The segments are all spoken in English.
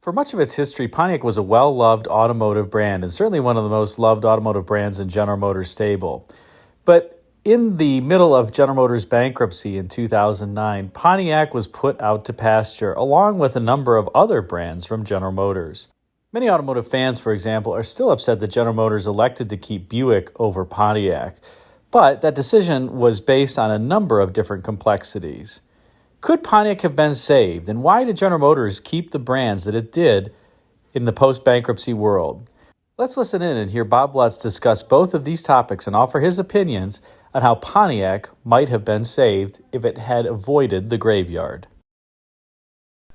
For much of its history, Pontiac was a well-loved automotive brand and certainly one of the most loved automotive brands in General Motors' stable. But in the middle of General Motors' bankruptcy in 2009, Pontiac was put out to pasture along with a number of other brands from General Motors. Many automotive fans, for example, are still upset that General Motors elected to keep Buick over Pontiac, but that decision was based on a number of different complexities. Could Pontiac have been saved, and why did General Motors keep the brands that it did in the post-bankruptcy world? Let's listen in and hear Bob Lutz discuss both of these topics and offer his opinions on how Pontiac might have been saved if it had avoided the graveyard.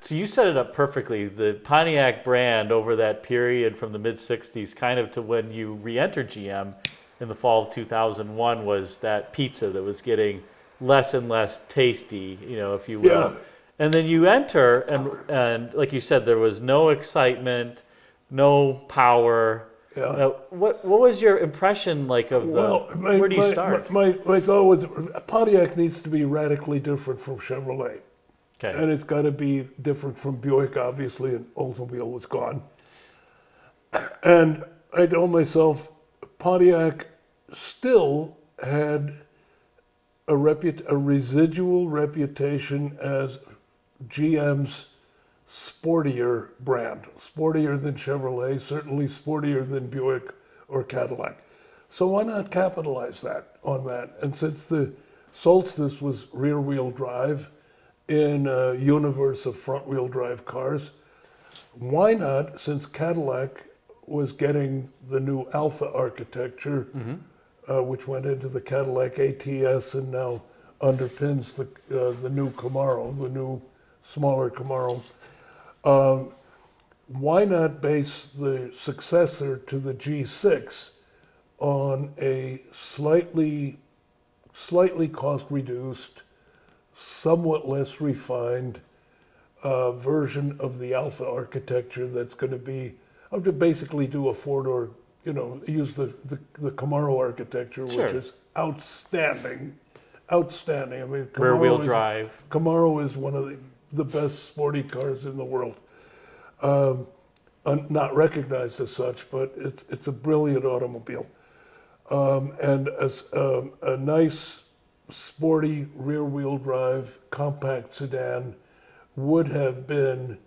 So you set it up perfectly. The Pontiac brand over that period from the mid-'60s kind of to when you re-entered GM in the fall of 2001 was that pizza that was getting less and less tasty, if you will. Yeah. And then you enter, and like you said, there was no excitement, no power. Yeah. What was your impression like of where do you start? My thought was Pontiac needs to be radically different from Chevrolet. Okay. And it's got to be different from Buick, obviously, and Oldsmobile was gone. And I told myself, Pontiac still had a residual reputation as GM's sportier brand, sportier than Chevrolet, certainly sportier than Buick or Cadillac. So why not capitalize on that? And since the Solstice was rear-wheel drive in a universe of front-wheel drive cars, why not, since Cadillac was getting the new Alpha architecture, which went into the Cadillac ATS and now underpins the new Camaro, the new smaller Camaro. Why not base the successor to the G6 on a slightly cost-reduced, somewhat less refined version of the Alpha architecture that's going to be, I'm to basically do a four-door, use the Camaro architecture, Sure. which is outstanding. Outstanding. I mean, Rear-wheel drive. Camaro is one of the best sporty cars in the world. Not recognized as such, but it's a brilliant automobile. And as a nice, sporty rear-wheel drive compact sedan would have been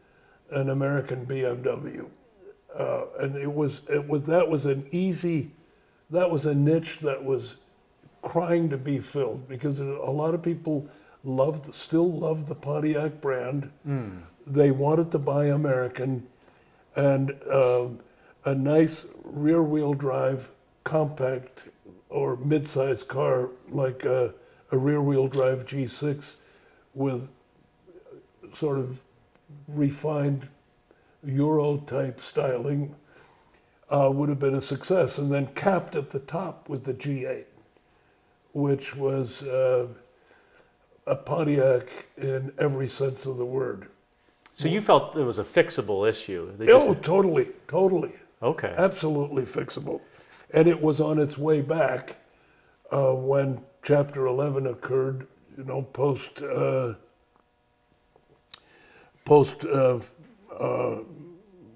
an American BMW. And that was a niche that was crying to be filled because a lot of people still love the Pontiac brand. They wanted to buy American, and a nice rear-wheel drive compact or mid-sized car like a rear-wheel drive G6 with sort of refined Euro-type styling would have been a success, and then capped at the top with the G8, which was a Pontiac in every sense of the word. So you felt it was a fixable issue? Totally. Okay. Absolutely fixable. And it was on its way back when Chapter 11 occurred, post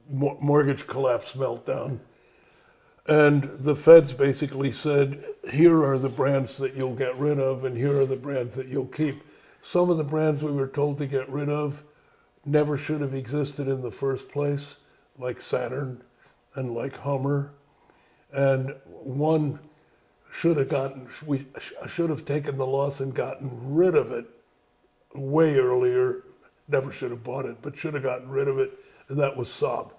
mortgage collapse meltdown. And the feds basically said, here are the brands that you'll get rid of, and here are the brands that you'll keep. Some of the brands we were told to get rid of never should have existed in the first place, like Saturn and like Hummer. And one we should have taken the loss and gotten rid of it way earlier. Never should have bought it, but should have gotten rid of it, and that was Saab.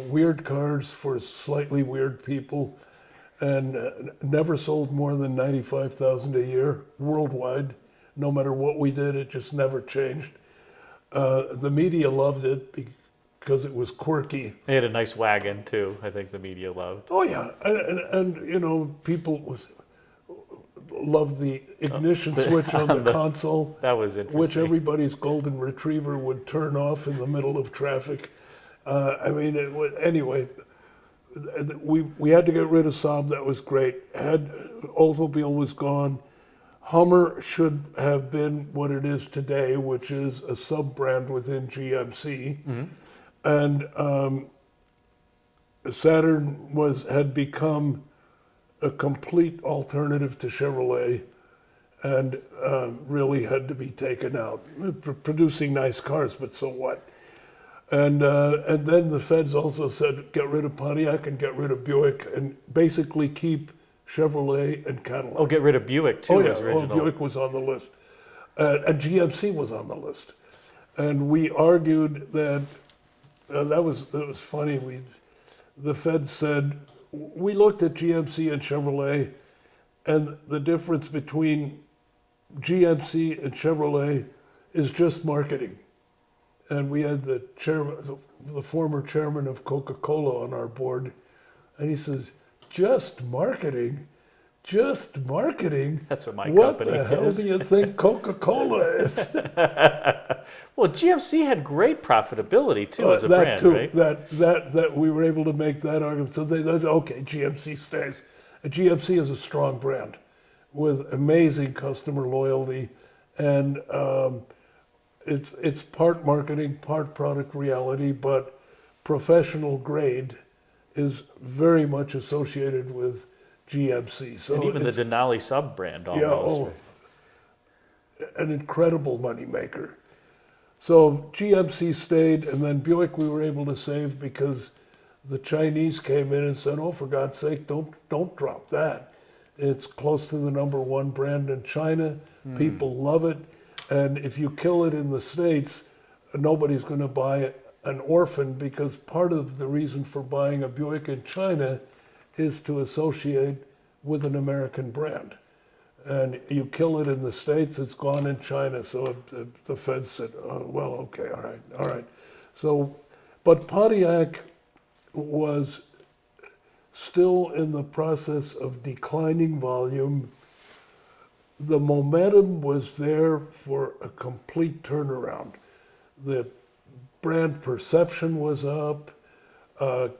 Weird cars for slightly weird people, and never sold more than 95,000 a year worldwide. No matter what we did, it just never changed. The media loved it because it was quirky. They had a nice wagon too. I think the media loved. Oh yeah, and people loved the ignition switch on the console. That was interesting. Which everybody's golden retriever would turn off in the middle of traffic. Anyway, we had to get rid of Saab. That was great. Oldsmobile was gone. Hummer should have been what it is today, which is a sub-brand within GMC. And Saturn had become a complete alternative to Chevrolet, and really had to be taken out. Producing nice cars, but so what? And then the feds also said, get rid of Pontiac and get rid of Buick and basically keep Chevrolet and Cadillac. Oh, get rid of Buick too. Oh, yeah. As original. Buick was on the list. And GMC was on the list. And we argued that, that was funny. The feds said, we looked at GMC and Chevrolet, and the difference between GMC and Chevrolet is just marketing. And we had the former chairman of Coca-Cola on our board, and he says, just marketing? Just marketing? That's what my What company the hell is. do you think Coca-Cola is? Well, GMC had great profitability too as a that brand, too, right? That we were able to make that argument. So they okay, GMC stays. GMC is a strong brand with amazing customer loyalty, and it's part marketing, part product reality, but professional grade is very much associated with GMC. So And even the Denali sub-brand almost. Yeah, an incredible moneymaker. So GMC stayed, and then Buick we were able to save because the Chinese came in and said, "Oh, for God's sake, don't drop that. It's close to the #1 brand in China. People love it, and if you kill it in the States, nobody's going to buy an orphan, because part of the reason for buying a Buick in China is to associate with an American brand. And you kill it in the States, it's gone in China." So the feds said, "Oh, well, okay, all right." So, but Pontiac was still in the process of declining volume. The momentum was there for a complete turnaround. The brand perception was up,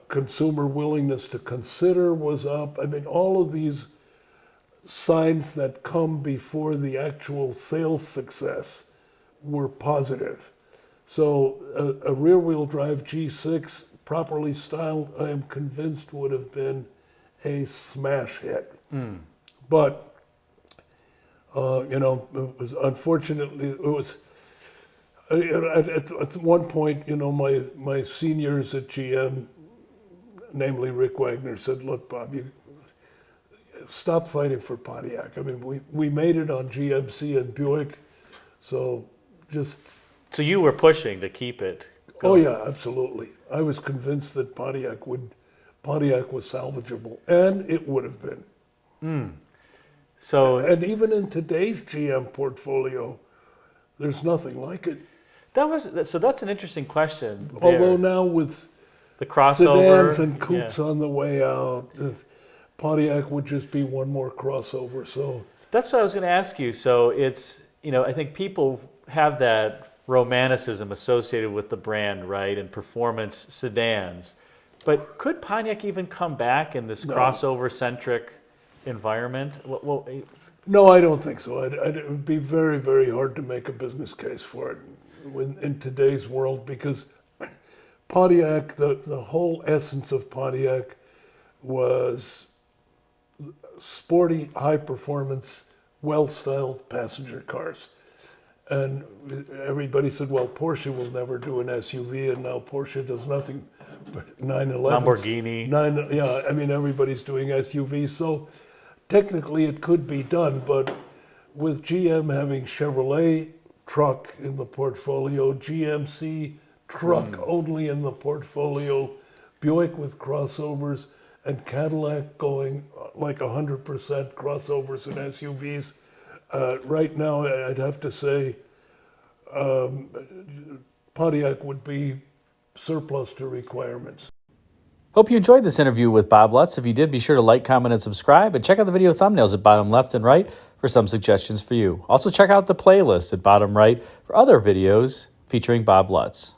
consumer willingness to consider was up. I mean, all of these signs that come before the actual sales success were positive. So a rear-wheel drive G6, properly styled, I am convinced would have been a smash hit. But, it was unfortunately, it was, at one point, my seniors at GM, namely Rick Wagner, said, "Look, Bob, you stop fighting for Pontiac. I mean, we made it on GMC and Buick, so just..." So you were pushing to keep it Oh going. yeah, absolutely. I was convinced that Pontiac was salvageable, and it would have been. So And even in today's GM portfolio, there's nothing like it. that's an interesting question. there. Although now with The crossover sedans and coupes on the way out, Pontiac would just be one more crossover. So That's what I was going to ask you. So it's, I think people have that romanticism associated with the brand, right, and performance sedans. But could Pontiac even come back in this crossover-centric environment? no, I don't think so. It would be very, very hard to make a business case for it in today's world, because Pontiac, the whole essence of Pontiac was sporty, high performance, well-styled passenger cars. And everybody said, well, Porsche will never do an SUV, and now Porsche does nothing but 911s. Lamborghini. Everybody's doing SUVs, so technically it could be done, but with GM having Chevrolet truck in the portfolio, GMC truck only in the portfolio, Buick with crossovers, and Cadillac going like 100% crossovers and SUVs. Right now, I'd have to say Pontiac would be surplus to requirements. Hope you enjoyed this interview with Bob Lutz. If you did, be sure to like, comment, and subscribe, and check out the video thumbnails at bottom left and right for some suggestions for you. Also, check out the playlist at bottom right for other videos featuring Bob Lutz.